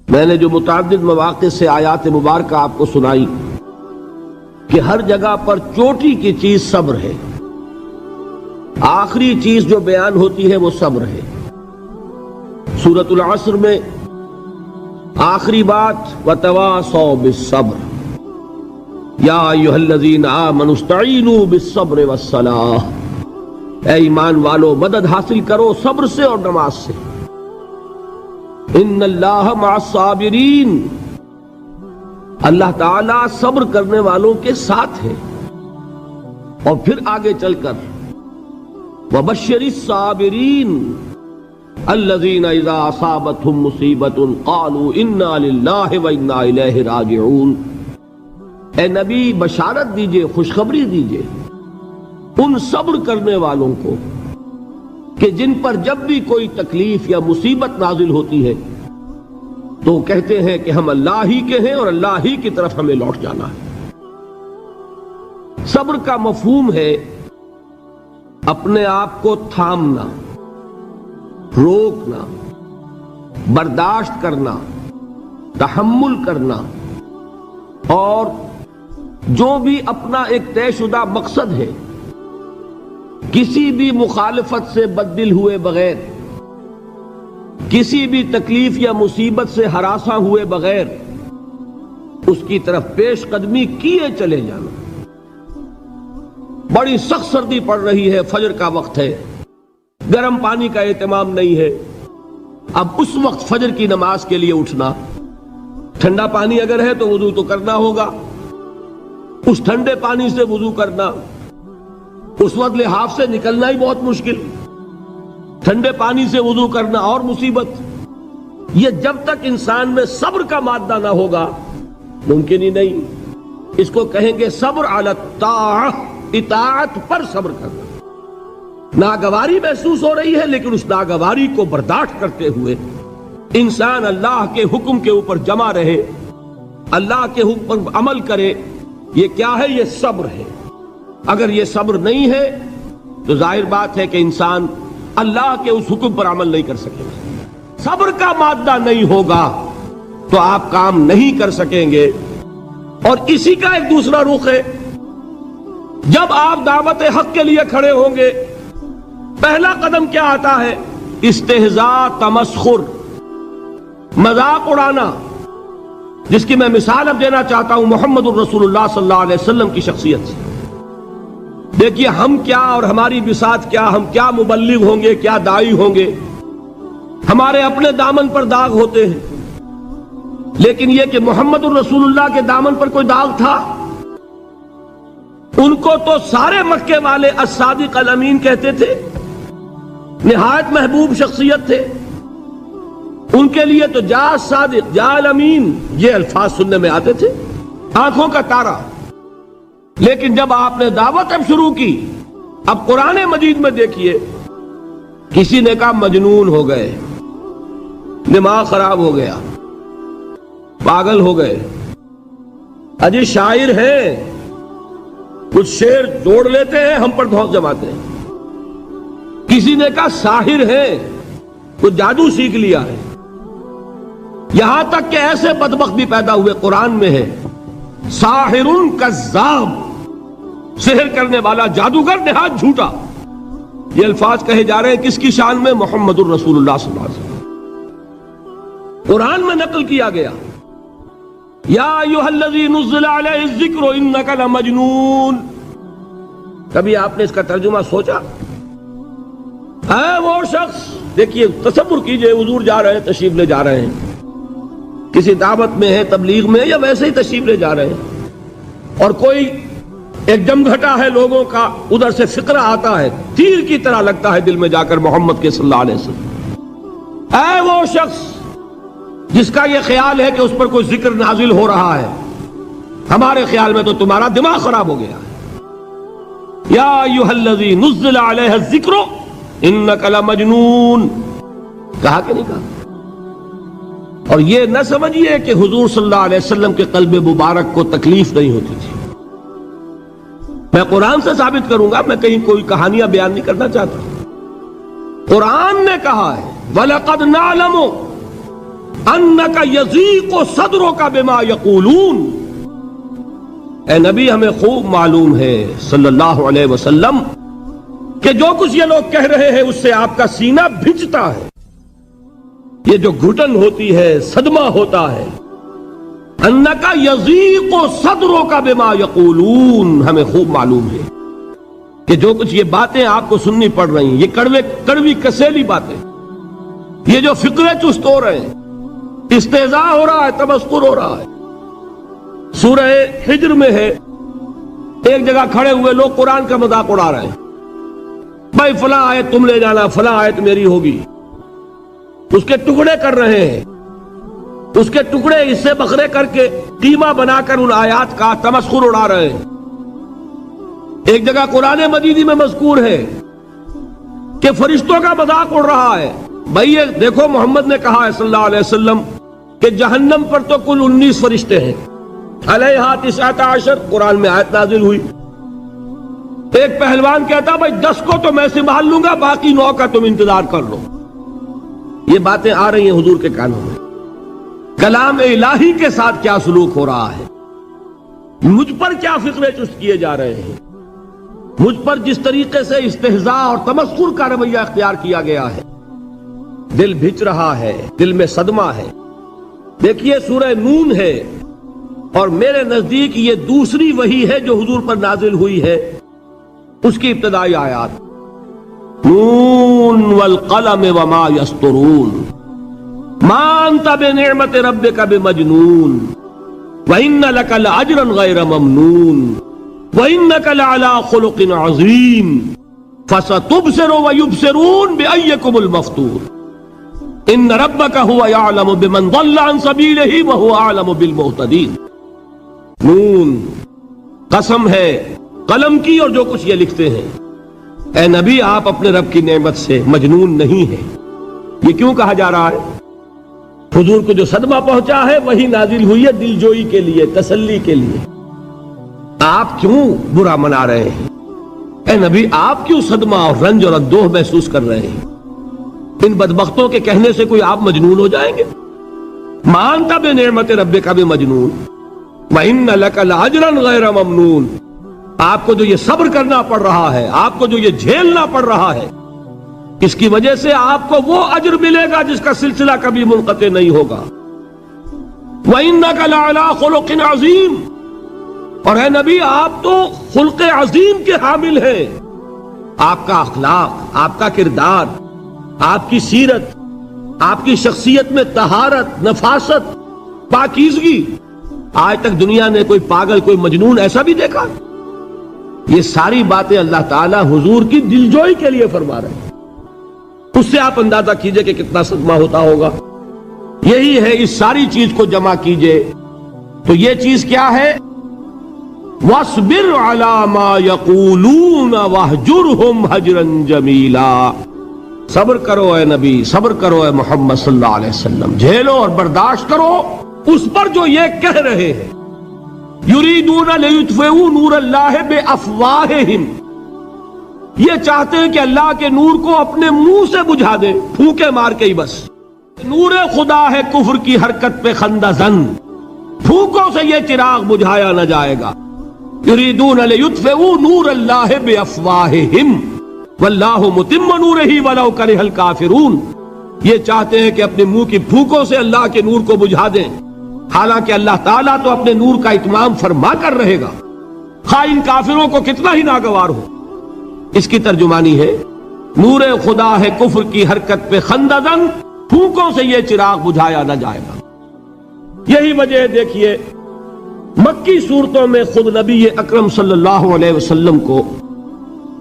میں نے جو متعدد مواقع سے آیات مبارکہ آپ کو سنائی کہ ہر جگہ پر چوٹی کی چیز صبر ہے، آخری چیز جو بیان ہوتی ہے وہ صبر ہے۔ سورۃ العصر میں آخری بات وَتَوَاصَوْا بِالصَّبْرِ یا ایھا الذین آمنوا استعینوا بالصبر والصلاۃ، اے ایمان والو مدد حاصل کرو صبر سے اور نماز سے۔ ان اللہ مع الصابرین، اللہ تعالیٰ صبر کرنے والوں کے ساتھ ہے۔ اور پھر آگے چل کر وبشر الصابرین الذین اذا اصابتهم مصیبۃ قالوا انا للہ وانا الیہ راجعون، اے نبی بشارت دیجئے، خوشخبری دیجئے ان صبر کرنے والوں کو کہ جن پر جب بھی کوئی تکلیف یا مصیبت نازل ہوتی ہے تو کہتے ہیں کہ ہم اللہ ہی کے ہیں اور اللہ ہی کی طرف ہمیں لوٹ جانا ہے۔ صبر کا مفہوم ہے اپنے آپ کو تھامنا، روکنا، برداشت کرنا، تحمل کرنا، اور جو بھی اپنا ایک طے شدہ مقصد ہے کسی بھی مخالفت سے بددل ہوئے بغیر، کسی بھی تکلیف یا مصیبت سے ہراساں ہوئے بغیر اس کی طرف پیش قدمی کیے چلے جانا۔ بڑی سخت سردی پڑ رہی ہے، فجر کا وقت ہے، گرم پانی کا اہتمام نہیں ہے، اب اس وقت فجر کی نماز کے لیے اٹھنا، ٹھنڈا پانی اگر ہے تو وضو تو کرنا ہوگا، اس ٹھنڈے پانی سے وضو کرنا، اس وقت لحاف سے نکلنا ہی بہت مشکل، ٹھنڈے پانی سے وضو کرنا اور مصیبت۔ یہ جب تک انسان میں صبر کا مادہ نہ ہوگا ممکن ہی نہیں۔ اس کو کہیں گے صبر علی الطاعہ، اطاعت پر صبر کرنا۔ ناگواری محسوس ہو رہی ہے لیکن اس ناگواری کو برداشت کرتے ہوئے انسان اللہ کے حکم کے اوپر جمع رہے، اللہ کے حکم پر عمل کرے۔ یہ کیا ہے؟ یہ صبر ہے۔ اگر یہ صبر نہیں ہے تو ظاہر بات ہے کہ انسان اللہ کے اس حکم پر عمل نہیں کر سکے گا۔ صبر کا مادہ نہیں ہوگا تو آپ کام نہیں کر سکیں گے۔ اور اسی کا ایک دوسرا رخ ہے، جب آپ دعوت حق کے لیے کھڑے ہوں گے پہلا قدم کیا آتا ہے؟ استہزاء، تمسخر، مذاق اڑانا، جس کی میں مثال اب دینا چاہتا ہوں محمد الرسول اللہ صلی اللہ علیہ وسلم کی شخصیت سے۔ دیکھیے ہم کیا اور ہماری بساط کیا، ہم کیا مبلغ ہوں گے، کیا داعی ہوں گے، ہمارے اپنے دامن پر داغ ہوتے ہیں، لیکن یہ کہ محمد الرسول اللہ کے دامن پر کوئی داغ تھا؟ ان کو تو سارے مکے والے الصادق الامین کہتے تھے، نہایت محبوب شخصیت تھے، ان کے لیے تو جا صادق جا الامین یہ الفاظ سننے میں آتے تھے، آنکھوں کا تارا۔ لیکن جب آپ نے دعوت اب شروع کی، اب قرآن مجید میں دیکھیے کسی نے کہا مجنون ہو گئے، دماغ خراب ہو گیا، پاگل ہو گئے، اجی شاعر ہیں، کچھ شعر جوڑ لیتے ہیں ہم پر دھوس جماتے ہیں۔ کسی نے کہا ساحر ہیں، کچھ جادو سیکھ لیا ہے، یہاں تک کہ ایسے بدبخت بھی پیدا ہوئے، قرآن میں ہے ساحر کذاب، سحر کرنے والا جادوگر نہایت جھوٹا۔ یہ الفاظ کہے جا رہے ہیں کس کی شان میں؟ محمد الرسول اللہ صلی اللہ علیہ وسلم۔ قرآن میں نقل کیا گیا یا ایھا الذی نزل علیہ الذکر انک لمجنون۔ کبھی آپ نے اس کا ترجمہ سوچا؟ ہے وہ شخص، دیکھیے تصور کیجئے حضور جا رہے ہیں، تشریف لے جا رہے ہیں، کسی دعوت میں ہے، تبلیغ میں، یا ویسے ہی تشریف لے جا رہے ہیں، اور کوئی ایک جمگھٹا ہے لوگوں کا، ادھر سے فقرہ آتا ہے، تیر کی طرح لگتا ہے دل میں جا کر محمد کے صلی اللہ علیہ وسلم۔ اے وہ شخص جس کا یہ خیال ہے کہ اس پر کوئی ذکر نازل ہو رہا ہے، ہمارے خیال میں تو تمہارا دماغ خراب ہو گیا ہے۔ یا ایھا الذی نزل علیہ الذکر انک لمجنون، کہا کہ نہیں کہا؟ اور یہ نہ سمجھیے کہ حضور صلی اللہ علیہ وسلم کے قلب مبارک کو تکلیف نہیں ہوتی تھی۔ میں قرآن سے ثابت کروں گا، میں کہیں کوئی کہانیاں بیان نہیں کرنا چاہتا۔ قرآن نے کہا ہے وَلَقَدْ نَعْلَمُ انک یضیق صدرک بما یقولون، اے نبی ہمیں خوب معلوم ہے صلی اللہ علیہ وسلم کہ جو کچھ یہ لوگ کہہ رہے ہیں اس سے آپ کا سینہ بھجتا ہے، یہ جو گھٹن ہوتی ہے، صدمہ ہوتا ہے۔ انک یضیق صدرک بما یقولون، ہمیں خوب معلوم ہے کہ جو کچھ یہ باتیں آپ کو سننی پڑ رہی ہیں، یہ کڑوی کسیلی باتیں، یہ جو فقرے چست ہو رہے ہیں، استہزاء ہو رہا ہے، تمسخر ہو رہا ہے۔ سورہ حجر میں ہے، ایک جگہ کھڑے ہوئے لوگ قرآن کا مذاق اڑا رہے ہیں، بھائی فلاں آیت تم لے جانا، فلاں آیت میری ہوگی، اس کے ٹکڑے کر رہے ہیں، اس کے ٹکڑے حصے بکھرے کر کے قیمہ بنا کر ان آیات کا تمسخر اڑا رہے ہیں۔ ایک جگہ قرآن مجیدی میں مذکور ہے کہ فرشتوں کا مذاق اڑ رہا ہے، بھائی یہ دیکھو محمد نے کہا ہے صلی اللہ علیہ وسلم کہ جہنم پر تو کل 19 فرشتے ہیں، علیہا 19 قرآن میں آیت نازل ہوئی۔ ایک پہلوان کہتا بھائی 10 کو تو میں سنبھال لوں گا، باقی 9 کا تم انتظار کر لو۔ یہ باتیں آ رہی ہیں حضور کے کانوں میں، کلام الہی کے ساتھ کیا سلوک ہو رہا ہے، مجھ پر کیا فقرے چست کیے جا رہے ہیں، مجھ پر جس طریقے سے استہزاء اور تمسخر کا رویہ اختیار کیا گیا ہے، دل بھج رہا ہے، دل میں صدمہ ہے۔ دیکھیے سورہ نون ہے، اور میرے نزدیک یہ دوسری وحی ہے جو حضور پر نازل ہوئی ہے، اس کی ابتدائی آیات، نون والقلم وما یسطرون ما انت بنعمت ربک بمجنون وان لک لاجرا غیر ممنون وانک لعلی خلق عظیم فستبصر ویبصرون بأیکم المفتون ان ربک هو یعلم بمن ضل عن سبیلہ وهو اعلم بالمہتدین۔ نون، قسم ہے قلم کی اور جو کچھ یہ لکھتے ہیں۔ اے نبی آپ اپنے رب کی نعمت سے مجنون نہیں ہیں۔ یہ کیوں کہا جا رہا ہے؟ حضور کو جو صدمہ پہنچا ہے وہی نازل ہوئی ہے دل جوئی کے لیے، تسلی کے لیے۔ آپ کیوں برا منا رہے ہیں؟ اے نبی آپ کیوں صدمہ اور رنج اور اندوہ محسوس کر رہے ہیں؟ ان بدبختوں کے کہنے سے کوئی آپ مجنون ہو جائیں گے؟ مانتا بے نعمت رب کا بھی مجنون وَإِنَّ لَكَ لَأَجْرًا غَيْرَ مَمْنُونَ، آپ کو جو یہ صبر کرنا پڑ رہا ہے، آپ کو جو یہ جھیلنا پڑ رہا ہے، اس کی وجہ سے آپ کو وہ اجر ملے گا جس کا سلسلہ کبھی منقطع نہیں ہوگا۔ وَإِنَّكَ لَعَلَىٰ خُلُقٍ عَظِيمٍ، اور اے نبی آپ تو خلق عظیم کے حامل ہیں۔ آپ کا اخلاق، آپ کا کردار، آپ کی سیرت، آپ کی شخصیت میں طہارت، نفاست، پاکیزگی، آج تک دنیا نے کوئی پاگل، کوئی مجنون ایسا بھی دیکھا؟ یہ ساری باتیں اللہ تعالیٰ حضور کی دلجوئی کے لیے فرما رہے ہیں۔ اس سے آپ اندازہ کیجئے کہ کتنا صدمہ ہوتا ہوگا۔ یہی ہے، اس ساری چیز کو جمع کیجئے تو یہ چیز کیا ہے؟ وَاصْبِرْ عَلَىٰ مَا يَقُولُونَ وَاهْجُرْهُمْ هَجْرًا جَمِيلًا، صبر کرو اے نبی، صبر کرو اے محمد صلی اللہ علیہ وسلم، جھیلو اور برداشت کرو اس پر جو یہ کہہ رہے ہیں۔ یریدون لیطفئوا نور اللہ بافواہہم، یہ چاہتے ہیں کہ اللہ کے نور کو اپنے منہ سے بجھا دیں، پھونکے مار کے ہی بس۔ نور خدا ہے کفر کی حرکت پہ خندہ زن، پھونکوں سے یہ چراغ بجھایا نہ جائے گا۔ یریدون لیطفئوا نور اللہ بافواہہم واللہ متم نورہ ولو کرہ الکافرون، یہ چاہتے ہیں کہ اپنے منہ کی پھونکوں سے اللہ کے نور کو بجھا دیں، حالانکہ اللہ تعالیٰ تو اپنے نور کا اتمام فرما کر رہے گا، خواہ ان کافروں کو کتنا ہی ناگوار ہو۔ اس کی ترجمانی ہے نور خدا ہے کفر کی حرکت پہ خندہ زن، پھونکوں سے یہ چراغ بجھایا نہ جائے گا۔ یہی وجہ دیکھیے مکی صورتوں میں خود نبی اکرم صلی اللہ علیہ وسلم کو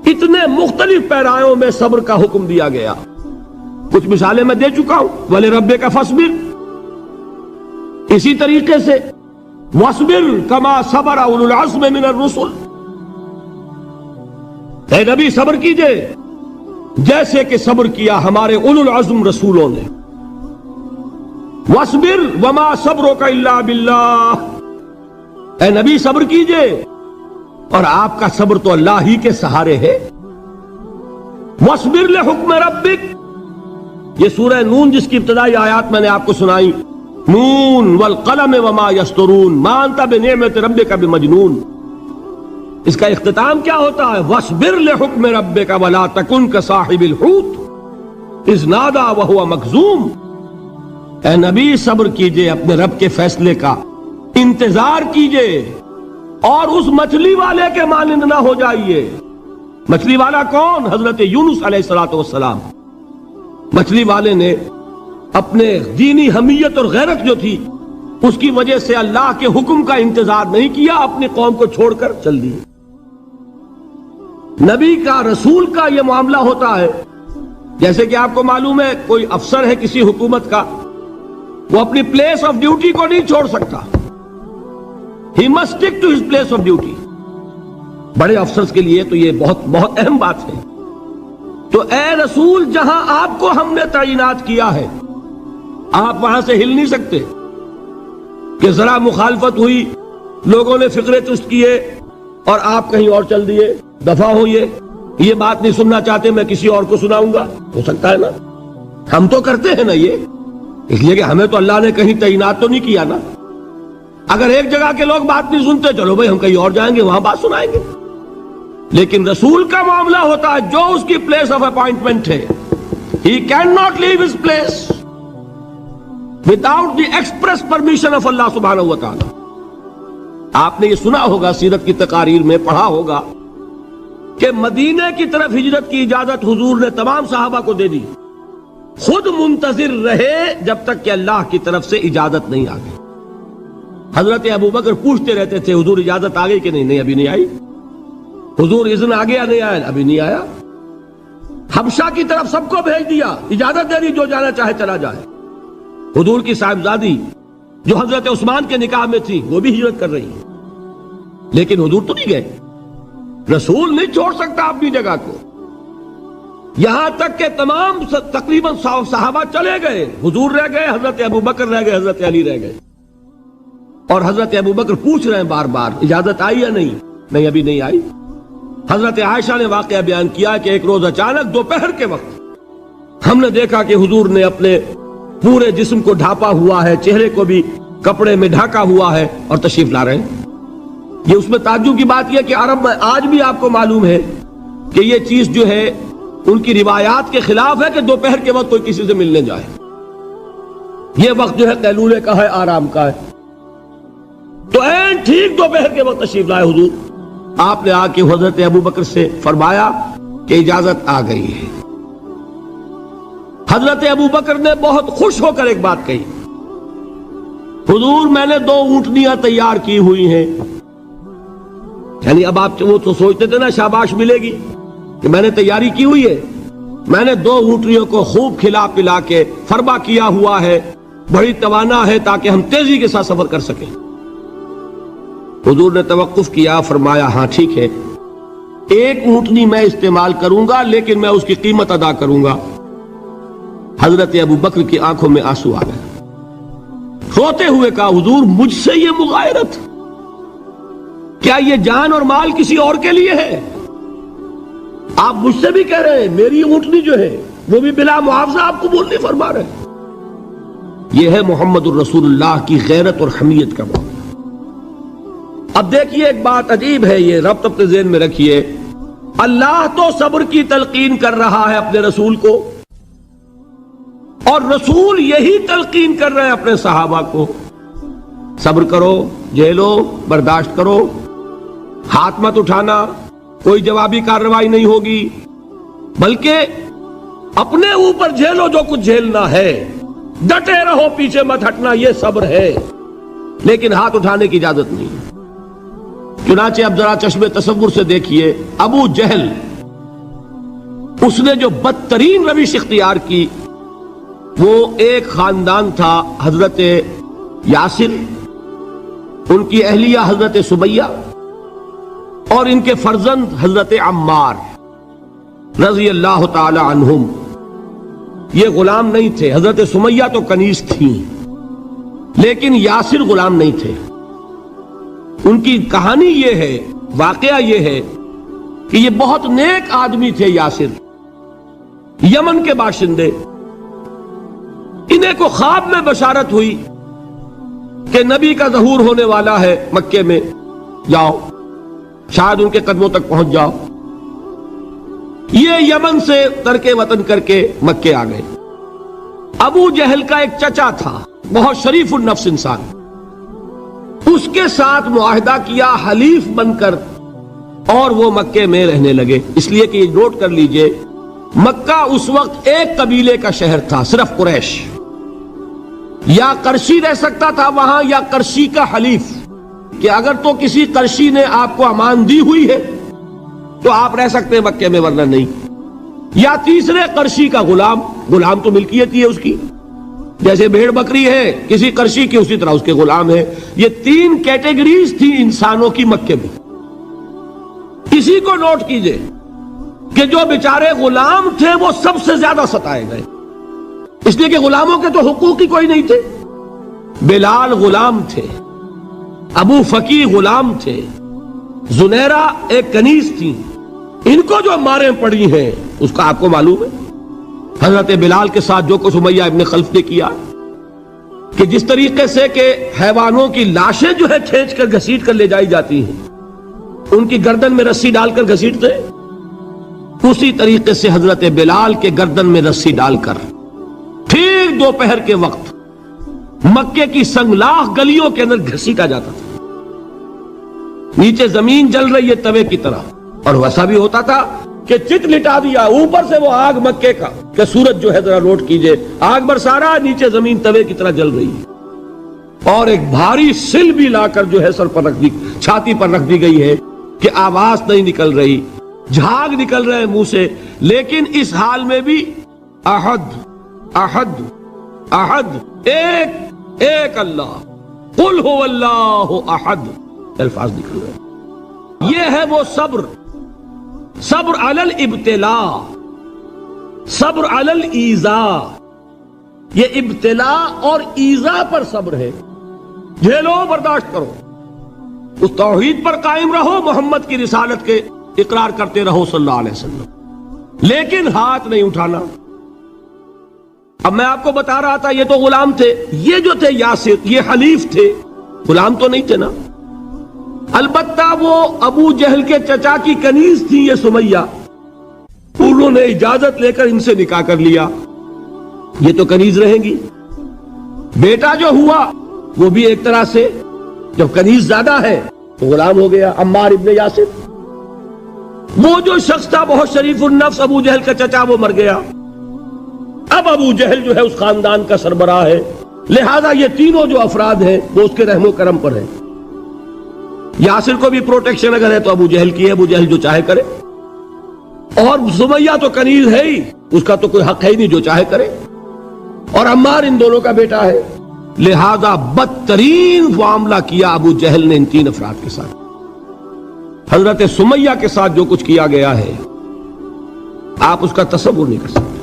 اتنے مختلف پیرایوں میں صبر کا حکم دیا گیا۔ کچھ مثالیں میں دے چکا ہوں، وَلِرَبِّكَ فَاصْبِرْ، اسی طریقے سے وَاصْبِرْ كَمَا صَبَرَ أُولُو الْعَزْمِ مِنَ الرُّسُلِ، اے نبی صبر کیجئے جیسے کہ صبر کیا ہمارے اولو العزم رسولوں نے۔ وَاصْبِرْ وَمَا صَبْرُكَ إِلَّا بِاللَّهِ، اے نبی صبر کیجئے اور آپ کا صبر تو اللہ ہی کے سہارے ہے۔ وَاصْبِرْ لِحُکْمِ رَبِّكَ، یہ سورہ نون جس کی ابتدائی آیات میں نے آپ کو سنائی، نون والقلم وما یسطرون ما انت بنعمت ربک بمجنون، اس کا اختتام کیا ہوتا ہے؟ وَاصْبِرْ لِحُکْمِ رَبِّكَ وَلَا تَكُنْ كَصَاحِبِ الْحُوتِ اِذْ نَادَىٰ وَهُوَ مَكْظُومٌ، اے نبی صبر کیجئے اپنے رب کے فیصلے کا، انتظار کیجئے اور اس مچھلی والے کے مانند نہ ہو جائیے۔ مچھلی والا کون؟ حضرت یونس علیہ السلام۔ مچھلی والے نے اپنے دینی حمیت اور غیرت جو تھی اس کی وجہ سے اللہ کے حکم کا انتظار نہیں کیا، اپنی قوم کو چھوڑ کر چل دیے۔ نبی کا، رسول کا یہ معاملہ ہوتا ہے، جیسے کہ آپ کو معلوم ہے کوئی افسر ہے کسی حکومت کا، وہ اپنی پلیس آف ڈیوٹی کو نہیں چھوڑ سکتا، he must stick to his place of duty. بڑے افسرز کے لیے تو یہ بہت بہت اہم بات ہے۔ تو اے رسول، جہاں آپ کو ہم نے تعینات کیا ہے آپ وہاں سے ہل نہیں سکتے کہ ذرا مخالفت ہوئی، لوگوں نے فقرے چست کیے اور آپ کہیں اور چل دیے، دفع ہوئیے، یہ بات نہیں سننا چاہتے، میں کسی اور کو سناؤں گا، ہو سکتا ہے نا؟ ہم تو کرتے ہیں نا یہ، اس لیے کہ ہمیں تو اللہ نے کہیں تعینات تو نہیں کیا نا۔ اگر ایک جگہ کے لوگ بات نہیں سنتے، چلو بھائی ہم کہیں اور جائیں گے، وہاں بات سنائیں گے۔ لیکن رسول کا معاملہ ہوتا ہے جو اس کی پلیس آف اپوائنٹمنٹ ہے، he cannot leave his place without the express permission of Allah subhanahu wa ta'ala۔ آپ نے یہ سنا ہوگا، سیرت کی تقاریر میں پڑھا ہوگا کہ مدینے کی طرف ہجرت کی اجازت حضور نے تمام صحابہ کو دے دی، خود منتظر رہے جب تک کہ اللہ کی طرف سے اجازت نہیں آ گئی۔ حضرت ابوبکر پوچھتے رہتے تھے حضور اجازت آ گئی کہ نہیں؟ نہیں ابھی نہیں آئی۔ حضور اذن آ گیا؟ نہیں آیا، ابھی نہیں آیا۔ حبشہ کی طرف سب کو بھیج دیا، اجازت دے دی جو جانا چاہے چلا جائے۔ حضور کی صاحبزادی جو حضرت عثمان کے نکاح میں تھی وہ بھی ہجرت کر رہی ہے، لیکن حضور تو نہیں گئے۔ رسول نہیں چھوڑ سکتا اپنی جگہ کو، یہاں تک کہ تمام تقریباً صحابہ چلے گئے، حضور رہ گئے، حضرت ابوبکر رہ گئے، حضرت علی رہ گئے، اور حضرت ابوبکر پوچھ رہے ہیں بار بار اجازت آئی یا نہیں؟ نہیں ابھی نہیں آئی۔ حضرت عائشہ نے واقعہ بیان کیا کہ ایک روز اچانک دوپہر کے وقت ہم نے دیکھا کہ حضور نے اپنے پورے جسم کو ڈھانپا ہوا ہے، چہرے کو بھی کپڑے میں ڈھانکا ہوا ہے اور تشریف لا رہے ہیں۔ یہ اس میں تعجب کی بات یہ کہ عرب میں آج بھی آپ کو معلوم ہے کہ یہ چیز جو ہے ان کی روایات کے خلاف ہے کہ دوپہر کے وقت کوئی کسی سے ملنے جائے۔ یہ وقت جو ہے قیلولے کا ہے، آرام کا ہے۔ تو این ٹھیک دوپہر کے وقت تشریف لائے حضور، آپ نے آ کے حضرت ابوبکر سے فرمایا کہ اجازت آ گئی ہے۔ حضرت ابوبکر نے بہت خوش ہو کر ایک بات کہی، حضور میں نے 2 اونٹنیاں تیار کی ہوئی ہیں۔ یعنی اب آپ وہ تو سوچتے تھے نا شاباش ملے گی کہ میں نے تیاری کی ہوئی ہے، میں نے 2 اونٹنیوں کو خوب کھلا پلا کے فربا کیا ہوا ہے، بڑی توانا ہے تاکہ ہم تیزی کے ساتھ سفر کر سکیں۔ حضور نے توقف کیا، فرمایا ہاں ٹھیک ہے، 1 اونٹنی میں استعمال کروں گا لیکن میں اس کی قیمت ادا کروں گا۔ حضرت ابوبکر کی آنکھوں میں آنسو آ گئے، روتے ہوئے کہا حضور مجھ سے یہ مغایرت، کیا یہ جان اور مال کسی اور کے لیے ہے؟ آپ مجھ سے بھی کہہ رہے ہیں میری اونٹنی جو ہے وہ بھی بلا معاوضہ آپ قبول نہیں فرما رہے۔ یہ ہے محمد الرسول اللہ کی غیرت اور حمیت کا معاملہ۔ اب دیکھیے ایک بات عجیب ہے، یہ ربط اپنے ذہن میں رکھیے، اللہ تو صبر کی تلقین کر رہا ہے اپنے رسول کو، اور رسول یہی تلقین کر رہے ہیں اپنے صحابہ کو، صبر کرو، جھیلو، برداشت کرو، ہاتھ مت اٹھانا، کوئی جوابی کارروائی نہیں ہوگی، بلکہ اپنے اوپر جھیلو جو کچھ جھیلنا ہے، ڈٹے رہو، پیچھے مت ہٹنا، یہ صبر ہے، لیکن ہاتھ اٹھانے کی اجازت نہیں۔ چنانچہ اب ذرا چشم تصور سے دیکھیے، ابو جہل اس نے جو بدترین روش اختیار کی، وہ ایک خاندان تھا حضرت یاسر، ان کی اہلیہ حضرت سمیہ اور ان کے فرزند حضرت عمار رضی اللہ تعالی عنہم۔ یہ غلام نہیں تھے، حضرت سمیہ تو کنیز تھیں لیکن یاسر غلام نہیں تھے۔ ان کی کہانی یہ ہے، واقعہ یہ ہے کہ یہ بہت نیک آدمی تھے یاسر، یمن کے باشندے، انہیں کو خواب میں بشارت ہوئی کہ نبی کا ظہور ہونے والا ہے مکے میں، جاؤ شاید ان کے قدموں تک پہنچ جاؤ۔ یہ یمن سے ترک وطن کر کے مکے آ گئے۔ ابو جہل کا ایک چچا تھا، بہت شریف النفس انسان، اس کے ساتھ معاہدہ کیا حلیف بن کر، اور وہ مکے میں رہنے لگے۔ اس لیے کہ یہ نوٹ کر لیجئے، مکہ اس وقت ایک قبیلے کا شہر تھا، صرف قریش۔ یا قرشی رہ سکتا تھا وہاں، یا قرشی کا حلیف، کہ اگر تو کسی قرشی نے آپ کو امان دی ہوئی ہے تو آپ رہ سکتے ہیں مکے میں، ورنہ نہیں۔ یا تیسرے قرشی کا غلام، غلام تو ملکیت ہی ہے اس کی، جیسے بھیڑ بکری ہے کسی قرشی کی، اسی طرح اس کے غلام ہے۔ یہ تین کیٹیگریز تھی انسانوں کی مکے میں۔ اسی کو نوٹ کیجئے کہ جو بیچارے غلام تھے وہ سب سے زیادہ ستائے گئے، اس لیے کہ غلاموں کے تو حقوق ہی کوئی نہیں تھے۔ بلال غلام تھے، ابو فقی غلام تھے، زنیرہ ایک کنیز تھی، ان کو جو ماریں پڑی ہیں اس کا آپ کو معلوم ہے۔ حضرت بلال کے ساتھ جو کچھ امیہ ابن خلف نے کیا، کہ جس طریقے سے کہ حیوانوں کی لاشیں جو ہے کھینچ کر گھسیٹ کر لے جائی جاتی ہیں، ان کی گردن میں رسی ڈال کر گھسیٹتے، اسی طریقے سے حضرت بلال کے گردن میں رسی ڈال کر ٹھیک دوپہر کے وقت مکے کی سنگلاخ گلیوں کے اندر گھسیٹا جاتا تھا۔ نیچے زمین جل رہی ہے توے کی طرح، اور ویسا بھی ہوتا تھا کہ چت لٹا دیا، اوپر سے وہ آگ مکے کا، کہ سورج جو ہے ذرا نوٹ کیجئے، آگ برسا رہا، نیچے زمین توے کی طرح جل رہی ہے، اور ایک بھاری سل بھی لا کر جو ہے سر پر رکھ دی، چھاتی پر رکھ دی گئی ہے کہ آواز نہیں نکل رہی، جھاگ نکل رہے منہ سے، لیکن اس حال میں بھی احد احد احد، ایک ایک اللہ، قل هو اللہ احد، الفاظ نکل رہے۔ یہ ہے وہ صبر، صبر علی الابتلاء، صبر علی الایذاء۔ یہ ابتلاء اور ایذاء پر صبر ہے، جھیلو برداشت کرو، اس توحید پر قائم رہو، محمد کی رسالت کے اقرار کرتے رہو صلی اللہ علیہ وسلم، لیکن ہاتھ نہیں اٹھانا۔ اب میں آپ کو بتا رہا تھا یہ تو غلام تھے، یہ جو تھے یاسر، یہ حلیف تھے، غلام تو نہیں تھے نا۔ البتہ وہ ابو جہل کے چچا کی کنیز تھی یہ سمیہ، انہوں نے اجازت لے کر ان سے نکاح کر لیا، یہ تو کنیز رہیں گی۔ بیٹا جو ہوا وہ بھی ایک طرح سے، جب کنیز زیادہ ہے تو غلام ہو گیا، عمار ابن یاسر۔ وہ جو شخص تھا بہت شریف النفس ابو جہل کا چچا، وہ مر گیا، اب ابو جہل جو ہے اس خاندان کا سربراہ ہے، لہذا یہ تینوں جو افراد ہیں وہ اس کے رحم و کرم پر ہیں۔ یاسر کو بھی پروٹیکشن اگر ہے تو ابو جہل کی ہے، ابو جہل جو چاہے کرے، اور سمیہ تو کنیز ہے ہی، اس کا تو کوئی حق ہے ہی نہیں، جو چاہے کرے، اور عمار ان دونوں کا بیٹا ہے، لہذا بدترین معاملہ کیا ابو جہل نے ان تین افراد کے ساتھ۔ حضرت سمیہ کے ساتھ جو کچھ کیا گیا ہے آپ اس کا تصور نہیں کر سکتے۔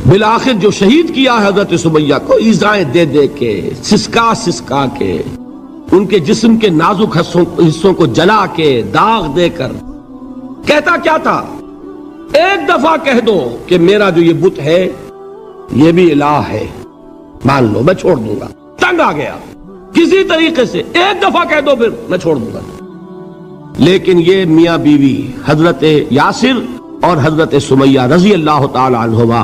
بالآخر جو شہید کیا ہے حضرت سمیہ کو، ایذائیں دے دے کے، سسکا سسکا کے، ان کے جسم کے نازک حصوں کو جلا کے، داغ دے کر، کہتا کیا تھا، ایک دفعہ کہہ دو کہ میرا جو یہ بت ہے یہ بھی الہ ہے، مان لو میں چھوڑ دوں گا۔ تنگ آ گیا، کسی طریقے سے ایک دفعہ کہہ دو پھر میں چھوڑ دوں گا۔ لیکن یہ میاں بیوی حضرت یاسر اور حضرت سمیہ رضی اللہ تعالی عنہما،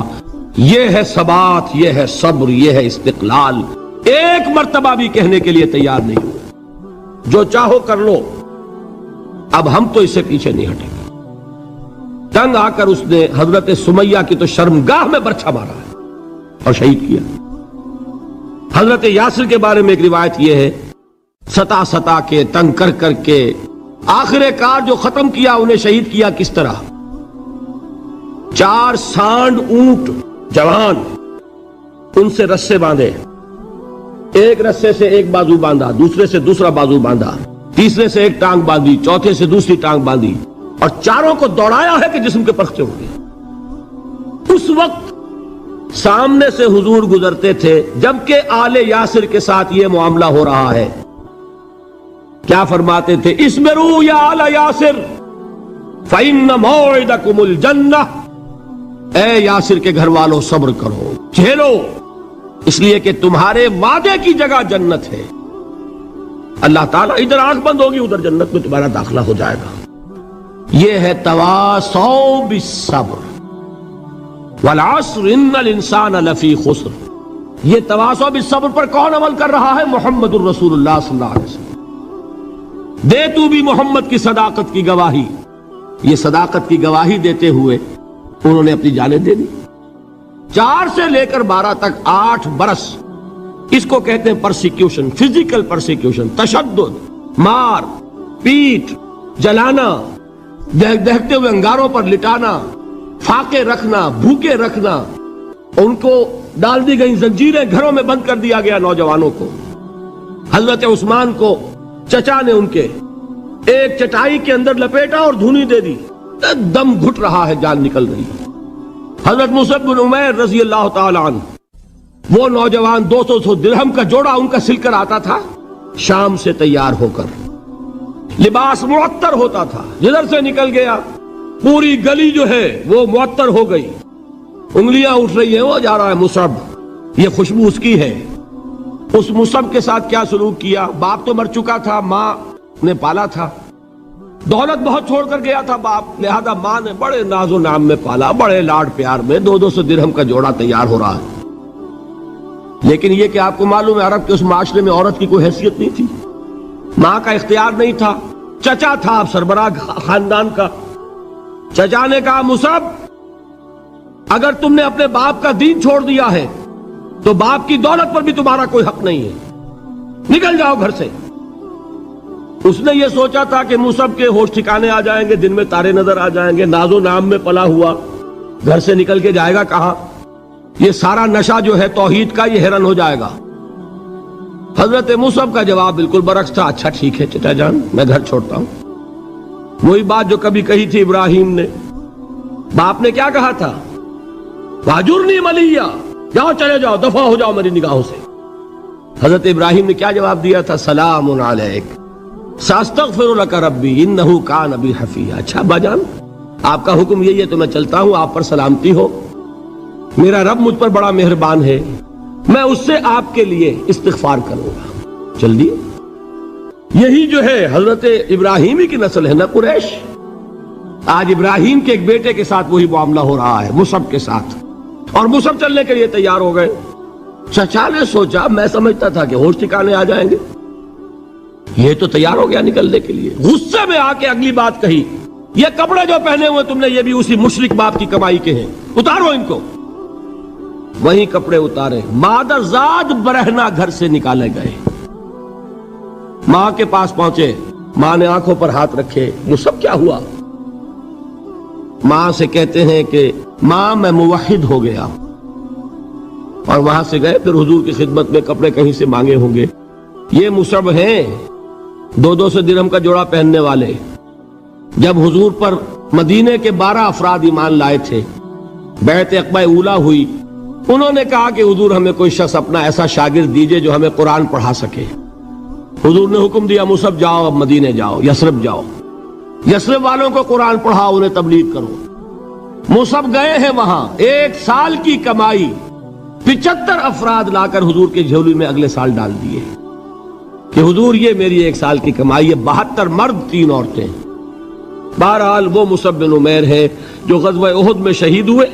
یہ ہے ثبات، یہ ہے صبر، یہ ہے استقلال، ایک مرتبہ بھی کہنے کے لیے تیار نہیں ہوئے، جو چاہو کر لو، اب ہم تو اس سے پیچھے نہیں ہٹیں گے۔ تنگ آ کر اس نے حضرت سمیہ کی تو شرمگاہ میں برچھا مارا ہے اور شہید کیا۔ حضرت یاسر کے بارے میں ایک روایت یہ ہے، ستا ستا کے، تنگ کر کر کے، آخر کار جو ختم کیا، انہیں شہید کیا کس طرح، 4 سانڈ اونٹ جوان، ان سے رسے باندھے، ایک رسے سے ایک بازو باندھا، دوسرے سے دوسرا بازو باندھا، تیسرے سے ایک ٹانگ باندھی، چوتھے سے دوسری ٹانگ باندھی، اور چاروں کو دوڑایا ہے کہ جسم کے پرخچے ہو گئے۔ اس وقت سامنے سے حضور گزرتے تھے جبکہ آل یاسر کے ساتھ یہ معاملہ ہو رہا ہے، کیا فرماتے تھے، اسبروا یا آل یاسر فإن موعدکم الجنہ، اے یاسر کے گھر والوں صبر کرو، جھیلو، اس لیے کہ تمہارے وعدے کی جگہ جنت ہے۔ اللہ تعالیٰ ادھر آنکھ بند ہوگی ادھر جنت میں تمہارا داخلہ ہو جائے گا۔ یہ ہے تواصوا بالصبر والعصر ان الانسان لفی خسر۔ یہ تواصوا بالصبر پر کون عمل کر رہا ہے؟ محمد الرسول اللہ صلی اللہ علیہ وسلم۔ دے تو بھی محمد کی صداقت کی گواہی۔ یہ صداقت کی گواہی دیتے ہوئے انہوں نے اپنی جانیں دے دی۔ 4 سے لے کر 12 تک 8 برس اس کو کہتے ہیں پرسیکیوشن، فزیکل پرسیکیوشن، تشدد، مار پیٹ، جلانا، دہتے ہوئے انگاروں پر لٹانا، فاقے رکھنا، بھوکے رکھنا، ان کو ڈال دی گئی زنجیریں، گھروں میں بند کر دیا گیا نوجوانوں کو۔ حضرت عثمان کو چچا نے ان کے ایک چٹائی کے اندر لپیٹا اور دھونی دے دی، دم گھٹ رہا ہے، جان نکل رہی ہے۔ حضرت مصعب بن عمیر رضی اللہ تعالی عنہ، وہ نوجوان 200 درہم کا جوڑا ان کا سل کر آتا تھا شام سے تیار ہو کر، لباس معطر ہوتا تھا، جدھر سے نکل گیا پوری گلی جو ہے وہ معطر ہو گئی، انگلیاں اٹھ رہی ہیں، وہ جا رہا ہے مصعب، یہ خوشبو اس کی ہے۔ اس مصعب کے ساتھ کیا سلوک کیا؟ باپ تو مر چکا تھا، ماں نے پالا تھا، دولت بہت چھوڑ کر گیا تھا باپ، لہذا ماں نے بڑے ناز و نام میں پالا، بڑے لاڈ پیار میں، 200 درہم کا جوڑا تیار ہو رہا ہے۔ لیکن یہ کہ آپ کو معلوم ہے عرب کے اس معاشرے میں عورت کی کوئی حیثیت نہیں تھی، ماں کا اختیار نہیں تھا، چچا تھا اب سربراہ خاندان کا۔ چچا نے کہا مصعب اگر تم نے اپنے باپ کا دین چھوڑ دیا ہے تو باپ کی دولت پر بھی تمہارا کوئی حق نہیں ہے، نکل جاؤ گھر سے۔ اس نے یہ سوچا تھا کہ مصعب کے ہوش ٹھکانے آ جائیں گے، دن میں تارے نظر آ جائیں گے، ناز و نام میں پلا ہوا گھر سے نکل کے جائے گا کہاں، یہ سارا نشہ جو ہے توحید کا یہ حیران ہو جائے گا۔ حضرت مصعب کا جواب بالکل برعکس تھا، اچھا ٹھیک ہے چچا جان، میں گھر چھوڑتا ہوں۔ وہی بات جو کبھی کہی تھی ابراہیم نے، باپ نے کیا کہا تھا؟ واجرنی ملیہ، جاؤ چلے جاؤ، دفع ہو جاؤ میری نگاہوں سے۔ حضرت ابراہیم نے کیا جواب دیا تھا؟ سلام علیک ساستغفر لک ربی انہ کان بی حفیہ۔ اچھا ابا جان آپ کا حکم یہی ہے تو میں چلتا ہوں، آپ پر سلامتی ہو، میرا رب مجھ پر بڑا مہربان ہے، میں اس سے آپ کے لیے استغفار کروں گا۔ چل دیے۔ یہی جو ہے حضرت ابراہیمی کی نسل ہے نا قریش۔ آج ابراہیم کے ایک بیٹے کے ساتھ وہی معاملہ ہو رہا ہے، مصعب کے ساتھ، اور مصعب چلنے کے لیے تیار ہو گئے۔ چچا نے سوچا، میں سمجھتا تھا کہ ہوش ٹھکانے آ جائیں گے، یہ تو تیار ہو گیا نکلنے کے لیے۔ غصے میں آ کے اگلی بات کہی، یہ کپڑے جو پہنے ہوئے تم نے یہ بھی اسی مشرک باپ کی کمائی کے ہیں، اتارو ان کو۔ وہی کپڑے اتارے، مادر زاد برہنہ گھر سے نکالے گئے۔ ماں کے پاس پہنچے، ماں نے آنکھوں پر ہاتھ رکھے، مصعب کیا ہوا؟ ماں سے کہتے ہیں کہ ماں میں موحد ہو گیا، اور وہاں سے گئے پھر حضور کی خدمت میں، کپڑے کہیں سے مانگے ہوں گے۔ یہ مصعب ہیں 200 درہم کا جوڑا پہننے والے۔ جب حضور پر مدینے کے 12 افراد ایمان لائے تھے، بیعت عقبہ اولیٰ ہوئی، انہوں نے کہا کہ حضور ہمیں کوئی شخص اپنا ایسا شاگرد دیجئے جو ہمیں قرآن پڑھا سکے۔ حضور نے حکم دیا مصعب جاؤ، اب مدینے جاؤ، یثرب جاؤ، یثرب والوں کو قرآن پڑھاؤ، انہیں تبلیغ کرو۔ مصعب گئے ہیں وہاں، 1 سال کی کمائی 75 افراد لا کر حضور کے جھولی میں اگلے سال ڈال دیے کہ حضور یہ میری 1 سال کی کمائی ہے، 72 مرد 3 عورتیں۔ بہرحال وہ مصعب بن عمیر ہے جو غزوہ احد میں شہید ہوئے،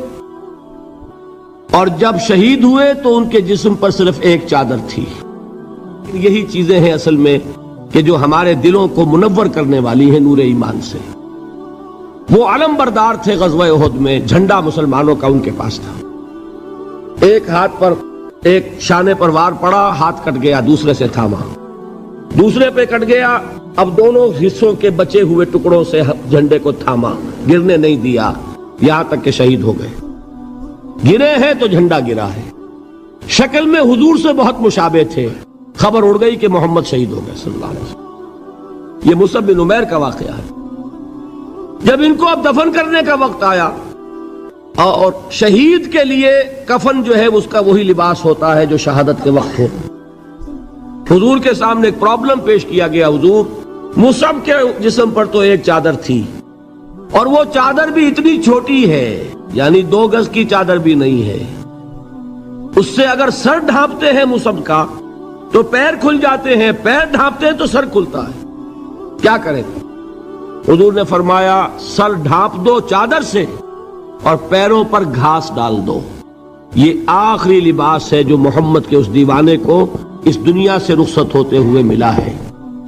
اور جب شہید ہوئے تو ان کے جسم پر صرف ایک چادر تھی۔ یہی چیزیں ہیں اصل میں کہ جو ہمارے دلوں کو منور کرنے والی ہیں نور ایمان سے۔ وہ علم بردار تھے غزوہ احد میں، جھنڈا مسلمانوں کا ان کے پاس تھا۔ ایک ہاتھ پر ایک شانے پر وار پڑا، ہاتھ کٹ گیا، دوسرے سے تھاما، دوسرے پہ کٹ گیا، اب دونوں حصوں کے بچے ہوئے ٹکڑوں سے جھنڈے کو تھاما، گرنے نہیں دیا، یہاں تک کہ شہید ہو گئے۔ گرے ہیں تو جھنڈا گرا ہے۔ شکل میں حضور سے بہت مشابہ تھے، خبر اڑ گئی کہ محمد شہید ہو گئے صلی اللہ علیہ وسلم۔ یہ مصعب بن عمیر کا واقعہ ہے۔ جب ان کو اب دفن کرنے کا وقت آیا، اور شہید کے لیے کفن جو ہے اس کا وہی لباس ہوتا ہے جو شہادت کے وقت ہو، حضور کے سامنے ایک پرابلم پیش کیا گیا۔ حضور مصعب کے جسم پر تو ایک چادر تھی، اور وہ چادر بھی اتنی چھوٹی ہے، یعنی 2 گز کی چادر بھی نہیں ہے، اس سے اگر سر ڈھانپتے ہیں مصحف کا تو پیر کھل جاتے ہیں، پیر ڈھانپتے ہیں تو سر کھلتا ہے، کیا کریں؟ حضور نے فرمایا سر ڈھانپ دو چادر سے اور پیروں پر گھاس ڈال دو۔ یہ آخری لباس ہے جو محمد کے اس دیوانے کو اس دنیا سے رخصت ہوتے ہوئے ملا ہے،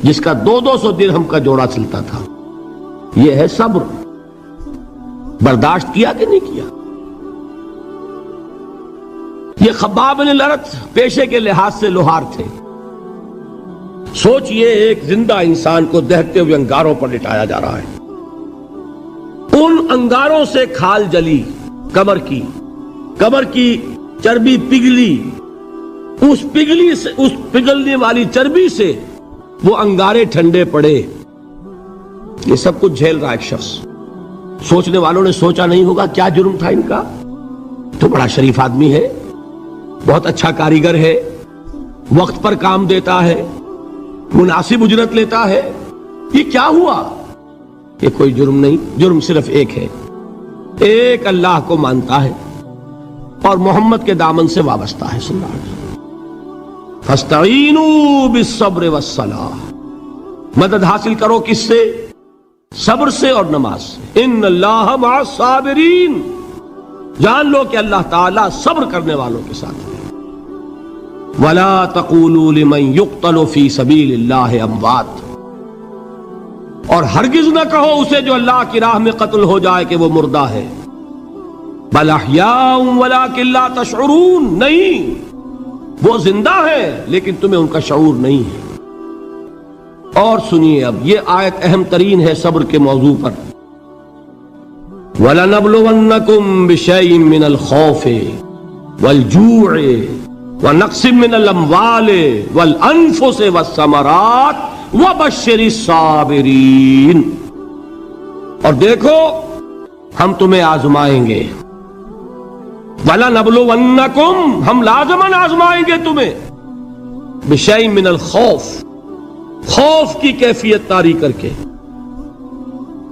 جس کا 200 درہم کا جوڑا چلتا تھا۔ یہ ہے صبر۔ برداشت کیا کہ نہیں کیا؟ یہ خباب بن الارت پیشے کے لحاظ سے لوہار تھے۔ سوچئے ایک زندہ انسان کو دہتے ہوئے انگاروں پر لٹایا جا رہا ہے، ان انگاروں سے کھال جلی، کمر کی چربی پگھلی، اس پگھلنے والی چربی سے وہ انگارے ٹھنڈے پڑے۔ یہ سب کچھ جھیل رہا ایک شخص۔ سوچنے والوں نے سوچا نہیں ہوگا کیا جرم تھا ان کا، تو بڑا شریف آدمی ہے، بہت اچھا کاریگر ہے، وقت پر کام دیتا ہے، مناسب اجرت لیتا ہے، یہ کیا ہوا؟ یہ کوئی جرم نہیں، جرم صرف ایک ہے، ایک اللہ کو مانتا ہے اور محمد کے دامن سے وابستہ ہے صلی اللہ علیہ وسلم۔ فاستعینوا بالصبر والصلاۃ، مدد حاصل کرو کس سے؟ صبر سے اور نماز سے۔ ان اللہ مع الصابرین، جان لو کہ اللہ تعالیٰ صبر کرنے والوں کے ساتھ ہے۔ ولا تقولوا لمن يقتل في سبيل الله اموات، اور ہرگز نہ کہو اسے جو اللہ کی راہ میں قتل ہو جائے کہ وہ مردہ ہے۔ بل احیاء ولکن لا تشعرون، نہیں، وہ زندہ ہے لیکن تمہیں ان کا شعور نہیں ہے۔ اور سنیے اب یہ آیت اہم ترین ہے صبر کے موضوع پر۔ وَلَنَبْلُوَنَّكُمْ بِشَيْءٍ مِّنَ الْخَوْفِ وَالْجُوعِ وَنَقْصٍ مِّنَ الْأَمْوَالِ وَالْأَنفُسِ وَالثَّمَرَاتِ وَبَشِّرِ الصَّابِرِينَ، اور دیکھو ہم تمہیں آزمائیں گے۔ وَلَنَبْلُوَنَّكُمْ، ہم لازماً آزمائیں گے تمہیں، بِشَيْءٍ مِّنَ الْخَوْفِ، خوف کی کیفیت طاری کر کے،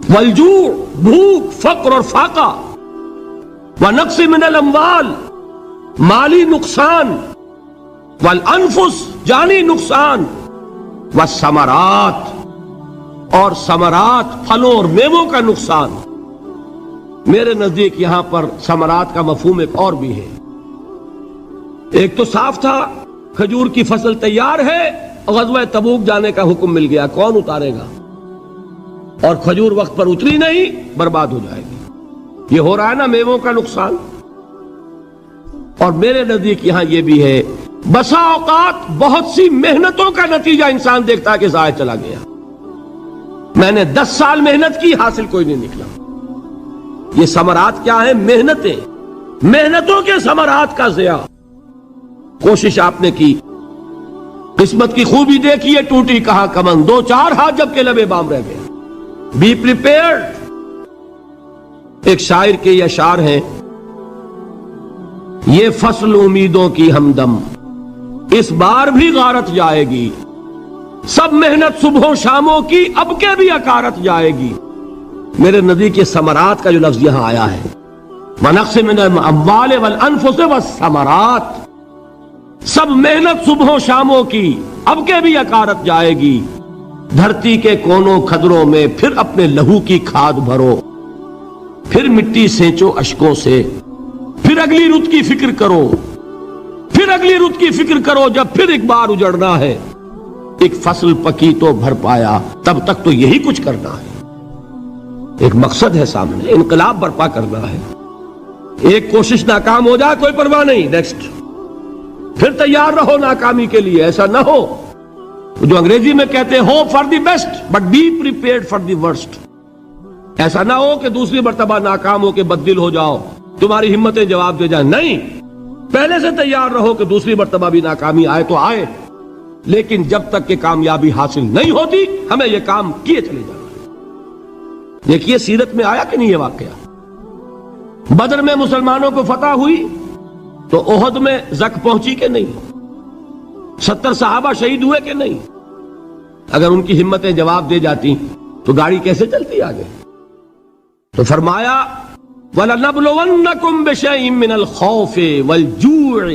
والجوع، بھوک، فقر اور فاقہ، ونقص من الاموال، مالی نقصان، والانفس، جانی نقصان، والثمرات، اور ثمرات، پھلوں اور میووں کا نقصان۔ میرے نزدیک یہاں پر ثمرات کا مفہوم ایک اور بھی ہے۔ ایک تو صاف تھا کھجور کی فصل تیار ہے، غزوہ تبوک جانے کا حکم مل گیا، کون اتارے گا؟ اور کھجور وقت پر اتری نہیں، برباد ہو جائے گی۔ یہ ہو رہا ہے نا میووں کا نقصان۔ اور میرے نزدیک یہاں یہ بھی ہے، بسا اوقات بہت سی محنتوں کا نتیجہ انسان دیکھتا ہے کہ ضائع چلا گیا، میں نے 10 سال محنت کی، حاصل کوئی نہیں نکلا۔ یہ ثمرات کیا ہے؟ محنتوں کے ثمرات کا ضیاع۔ کوشش آپ نے کی، قسمت کی خوبی دیکھیے، ٹوٹی کہاں کمن، 2-4 ہاتھ جب کے لبے بام رہ گئے۔ Be prepared. ایک شاعر کے یہ اشعار ہیں، یہ فصل امیدوں کی ہمدم اس بار بھی غارت جائے گی، سب محنت صبحوں شاموں کی اب کے بھی اکارت جائے گی۔ میرے نزدیک یہ ثمرات کا جو لفظ یہاں آیا ہے، وَنَقْصٍ مِّنَ الْأَمْوَالِ وَالْأَنفُسِ وَالثَّمَرَاتِ، سب محنت صبحوں شاموں کی اب کے بھی اکارت جائے گی۔ دھرتی کے کونوں کھدروں میں پھر اپنے لہو کی کھاد بھرو، پھر مٹی سینچو اشکوں سے، پھر اگلی رت کی فکر کرو، پھر اگلی رت کی فکر کرو، جب پھر ایک بار اجڑنا ہے۔ ایک فصل پکی تو بھر پایا، تب تک تو یہی کچھ کرنا ہے۔ ایک مقصد ہے سامنے، انقلاب برپا کرنا ہے۔ ایک کوشش ناکام ہو جائے کوئی پرواہ نہیں، نیکسٹ، پھر تیار رہو ناکامی کے لیے۔ ایسا نہ ہو جو انگریزی میں کہتے ہیں hope for the best but be prepared for the worst. ایسا نہ ہو کہ دوسری مرتبہ ناکام ہو کے بددل ہو جاؤ، تمہاری ہمتیں جواب دے جائیں، نہیں، پہلے سے تیار رہو کہ دوسری مرتبہ بھی ناکامی آئے تو آئے، لیکن جب تک کہ کامیابی حاصل نہیں ہوتی ہمیں یہ کام کیے چلے جانا ہے۔ دیکھیے سیرت میں آیا کہ نہیں یہ واقعہ؟ بدر میں مسلمانوں کو فتح ہوئی تو احد میں زک پہنچی کہ نہیں؟ 70 صحابہ شہید ہوئے کہ نہیں؟ اگر ان کی ہمتیں جواب دے جاتی تو گاڑی کیسے چلتی آگے؟ تو فرمایا وَلَنَبْلُوَنَّكُمْ بِشَيْءٍ مِّنَ الْخَوْفِ وَالْجُوعِ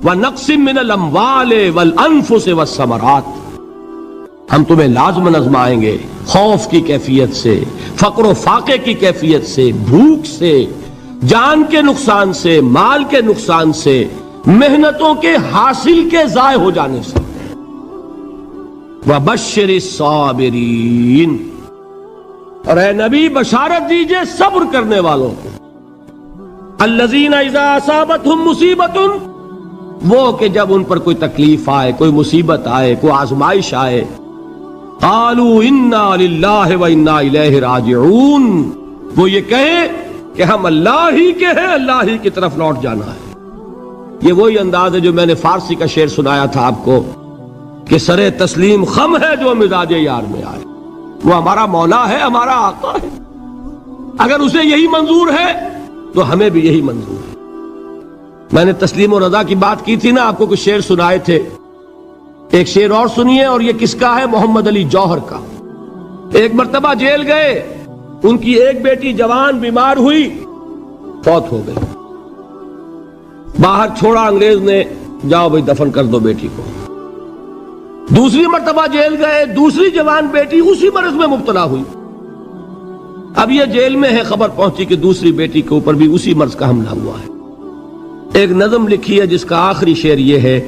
وَنَقْصٍ مِّنَ الْأَمْوَالِ وَالْأَنفُسِ وَالثَّمَرَاتِ، ہم تمہیں لازماً آزمائیں گے خوف کی کیفیت سے، فقر و فاقے کی کیفیت سے، بھوک سے، جان کے نقصان سے، مال کے نقصان سے، محنتوں کے حاصل کے ضائع ہو جانے سے۔ وَبَشِّرِ الصَّابِرِينَ، اور اے نبی بشارت دیجئے صبر کرنے والوں کو۔ الَّذِينَ إِذَا أَصَابَتْهُمْ مُصِيبَةٌ، وہ کہ جب ان پر کوئی تکلیف آئے، کوئی مصیبت آئے، کوئی آزمائش آئے، قَالُوا إِنَّا لِلَّهِ وَإِنَّا إِلَيْهِ رَاجِعُونَ، وہ یہ کہیں کہ ہم اللہ ہی کے ہیں، اللہ ہی کی طرف لوٹ جانا ہے۔ یہ وہی انداز ہے جو میں نے فارسی کا شعر سنایا تھا آپ کو کہ سرے تسلیم خم ہے جو مزاج یار میں آئے۔ وہ ہمارا مولا ہے، ہمارا آقا ہے، اگر اسے یہی منظور ہے تو ہمیں بھی یہی منظور ہے۔ میں نے تسلیم و رضا کی بات کی تھی نا، آپ کو کچھ شعر سنائے تھے، ایک شعر اور سنیے، اور یہ کس کا ہے؟ محمد علی جوہر کا۔ ایک مرتبہ جیل گئے، ان کی ایک بیٹی جوان بیمار ہوئی، فوت ہو گئی، باہر چھوڑا انگریز نے، جاؤ بھائی دفن کر دو بیٹی کو۔ دوسری مرتبہ جیل گئے، دوسری جوان بیٹی اسی مرض میں مبتلا ہوئی، اب یہ جیل میں ہے، خبر پہنچی کہ دوسری بیٹی کے اوپر بھی اسی مرض کا حملہ ہوا ہے۔ ایک نظم لکھی ہے جس کا آخری شعر یہ ہے،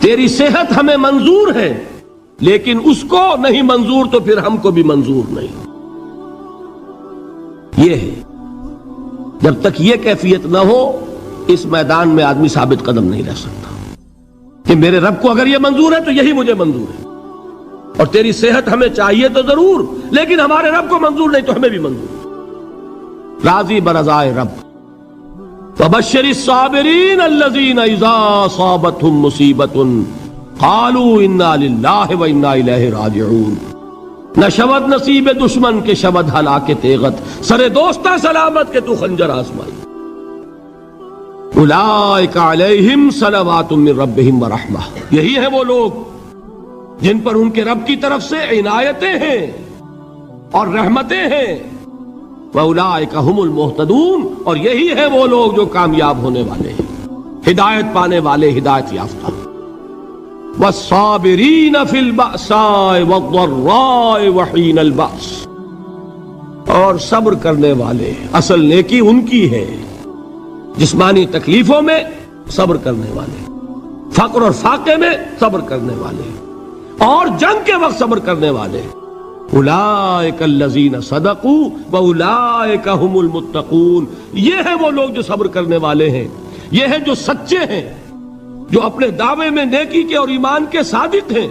تیری صحت ہمیں منظور ہے لیکن اس کو نہیں منظور تو پھر ہم کو بھی منظور نہیں۔ یہ ہے، جب تک یہ کیفیت نہ ہو اس میدان میں آدمی ثابت قدم نہیں رہ سکتا کہ میرے رب کو اگر یہ منظور ہے تو یہی مجھے منظور ہے، اور تیری صحت ہمیں چاہیے تو ضرور، لیکن ہمارے رب کو منظور نہیں تو ہمیں بھی منظور۔ راضی برضائے رب۔ وَبَشِّرِ الصَّابِرِينَ الَّذِينَ إِذَا أَصَابَتْهُمْ مُصِيبَةٌ قَالُوا إِنَّا لِلَّهِ وَإِنَّا إِلَيْهِ رَاجِعُونَ، نہ شود نصیب دشمن کے شود ہلاک تیغت، سر دوستہ سلامت کے تو خنجر آزمائی۔ اولئک علیہم صلوات من ربہم ورحمہ، یہی ہے وہ لوگ جن پر ان کے رب کی طرف سے عنایتیں ہیں اور رحمتیں ہیں۔ وَأُولَئِكَ هُمُ الْمُهْتَدُونَ، اور یہی ہے وہ لوگ جو کامیاب ہونے والے ہیں، ہدایت پانے والے، ہدایت یافتہ۔ وَالصَّابِرِينَ فِي الْبَأْسَاءِ وَالضَّرَّاءِ وَحِينَ الْبَأْسِ، اور صبر کرنے والے، اصل نیکی ان کی ہے، جسمانی تکلیفوں میں صبر کرنے والے، فقر اور فاقے میں صبر کرنے والے، اور جنگ کے وقت صبر کرنے والے۔ اولئک الذین صدقوا واولئک هم المتقون، یہ ہے وہ لوگ جو صبر کرنے والے ہیں، یہ ہے جو سچے ہیں، جو اپنے دعوے میں نیکی کے اور ایمان کے صادق ہیں،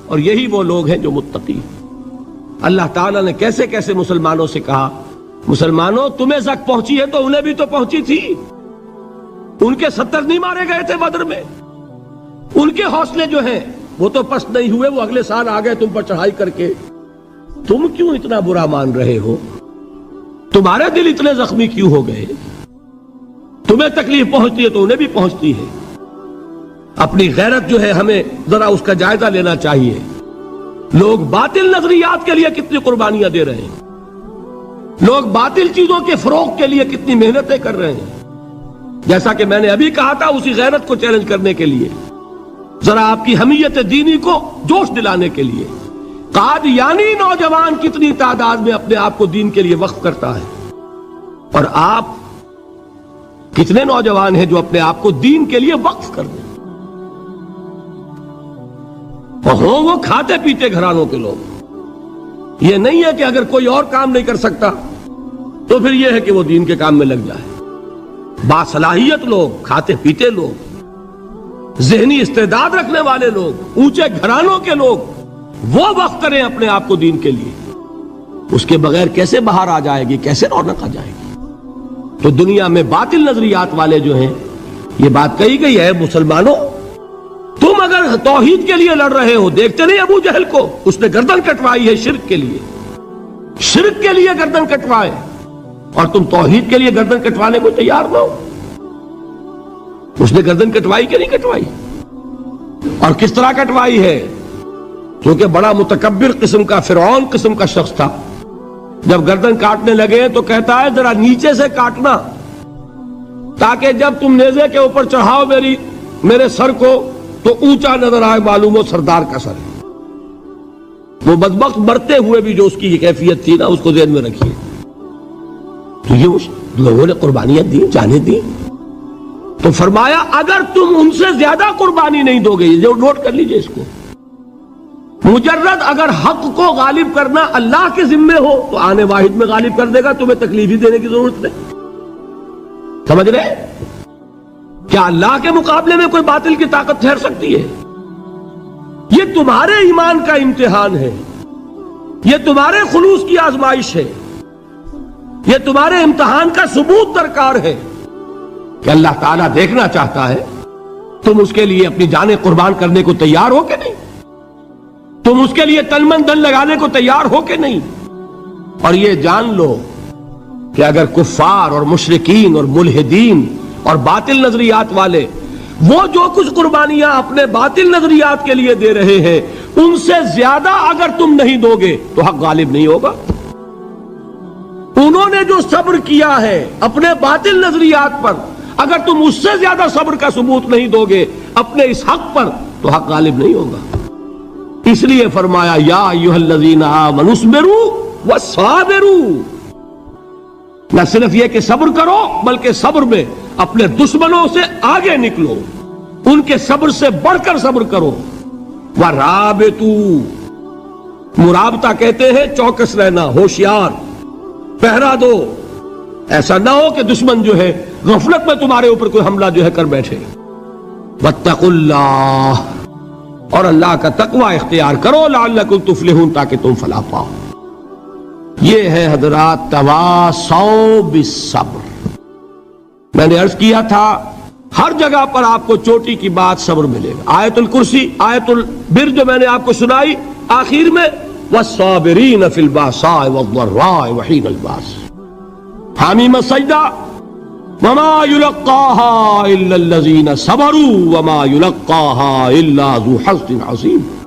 اور یہی وہ لوگ ہیں جو متقی۔ اللہ تعالیٰ نے کیسے کیسے مسلمانوں سے کہا، مسلمانوں تمہیں زک پہنچی ہے تو انہیں بھی تو پہنچی تھی، ان کے 70 نہیں مارے گئے تھے بدر میں، ان کے حوصلے جو ہیں وہ تو پست نہیں ہوئے، وہ اگلے سال آ گئے تم پر چڑھائی کر کے، تم کیوں اتنا برا مان رہے ہو؟ تمہارے دل اتنے زخمی کیوں ہو گئے؟ تمہیں تکلیف پہنچتی ہے تو انہیں بھی پہنچتی ہے۔ اپنی غیرت جو ہے ہمیں ذرا اس کا جائزہ لینا چاہیے۔ لوگ باطل نظریات کے لیے کتنی قربانیاں دے رہے ہیں، لوگ باطل چیزوں کے فروغ کے لیے کتنی محنتیں کر رہے ہیں۔ جیسا کہ میں نے ابھی کہا تھا، اسی غیرت کو چیلنج کرنے کے لیے، ذرا آپ کی حمیت دینی کو جوش دلانے کے لیے، قادیانی نوجوان کتنی تعداد میں اپنے آپ کو دین کے لیے وقف کرتا ہے، اور آپ کتنے نوجوان ہیں جو اپنے آپ کو دین کے لیے وقف کر دیں، اور ہوں وہ کھاتے پیتے گھرانوں کے لوگ۔ یہ نہیں ہے کہ اگر کوئی اور کام نہیں کر سکتا تو پھر یہ ہے کہ وہ دین کے کام میں لگ جائے۔ باصلاحیت لوگ، کھاتے پیتے لوگ، ذہنی استعداد رکھنے والے لوگ، اونچے گھرانوں کے لوگ، وہ وقف کریں اپنے آپ کو دین کے لیے۔ اس کے بغیر کیسے باہر آ جائے گی، کیسے رونق آ جائے گی؟ تو دنیا میں باطل نظریات والے جو ہیں، یہ بات کہی گئی ہے، مسلمانوں تم اگر توحید کے لیے لڑ رہے ہو، دیکھتے نہیں ابو جہل کو، اس نے گردن کٹوائی ہے شرک کے لیے، شرک کے لیے گردن کٹوائے، اور تم توحید کے لیے گردن کٹوانے کو تیار نہ ہو۔ اس نے گردن کٹوائی کہ نہیں کٹوائی؟ اور کس طرح کٹوائی ہے؟ کیونکہ بڑا متکبر قسم کا، فرعون قسم کا شخص تھا، جب گردن کاٹنے لگے تو کہتا ہے ذرا نیچے سے کاٹنا، تاکہ جب تم نیزے کے اوپر چڑھاؤ میرے سر کو تو اونچا نظر آئے، معلوم ہو سردار کا سر ہے۔ وہ بدبخت مرتے ہوئے بھی جو اس کی یہ کیفیت تھی نا، اس کو ذہن میں رکھیے۔ تو یہ اس لوگوں نے قربانیاں دی، جانیں دی، تو فرمایا اگر تم ان سے زیادہ قربانی نہیں دو گے، یہ نوٹ کر لیجئے اس کو، مجرد اگر حق کو غالب کرنا اللہ کے ذمے ہو تو آنے واحد میں غالب کر دے گا، تمہیں تکلیف ہی دینے کی ضرورت نہیں۔ سمجھ رہے؟ کیا اللہ کے مقابلے میں کوئی باطل کی طاقت ٹھہر سکتی ہے؟ یہ تمہارے ایمان کا امتحان ہے، یہ تمہارے خلوص کی آزمائش ہے، یہ تمہارے امتحان کا ثبوت درکار ہے کہ اللہ تعالیٰ دیکھنا چاہتا ہے تم اس کے لیے اپنی جانیں قربان کرنے کو تیار ہو کہ نہیں، تم اس کے لیے تن من دھن لگانے کو تیار ہو کہ نہیں۔ اور یہ جان لو کہ اگر کفار اور مشرکین اور ملحدین اور باطل نظریات والے وہ جو کچھ قربانیاں اپنے باطل نظریات کے لیے دے رہے ہیں، ان سے زیادہ اگر تم نہیں دو گے تو حق غالب نہیں ہوگا۔ انہوں نے جو صبر کیا ہے اپنے باطل نظریات پر، اگر تم اس سے زیادہ صبر کا ثبوت نہیں دو گے اپنے اس حق پر تو حق غالب نہیں ہوگا۔ اس لیے فرمایا یا ایھا الذین آمنوا اصبروا وصابروا، نہ صرف یہ کہ صبر کرو بلکہ صبر میں اپنے دشمنوں سے آگے نکلو، ان کے صبر سے بڑھ کر صبر کرو۔ ورابطوا، مرابطہ کہتے ہیں چوکس رہنا، ہوشیار، پہرا دو، ایسا نہ ہو کہ دشمن جو ہے غفلت میں تمہارے اوپر کوئی حملہ جو ہے کر بیٹھے۔ واتقوا اللہ، اور اللہ کا تقوی اختیار کرو، لعلکم تفلحون، تاکہ تم فلاح پاؤ۔ یہ ہے حضرات تواصوا بالصبر۔ میں نے عرض کیا تھا ہر جگہ پر آپ کو چوٹی کی بات صبر ملے گا۔ آیت الکرسی، آیت البر جو میں نے آپ کو سنائی آخر میں، والصابرین فی الباساء والضراء وحین الباس، حامیم السجدہ، وما یلقاها الا الذین صبروا وما یلقاها الا ذو حظ عظیم۔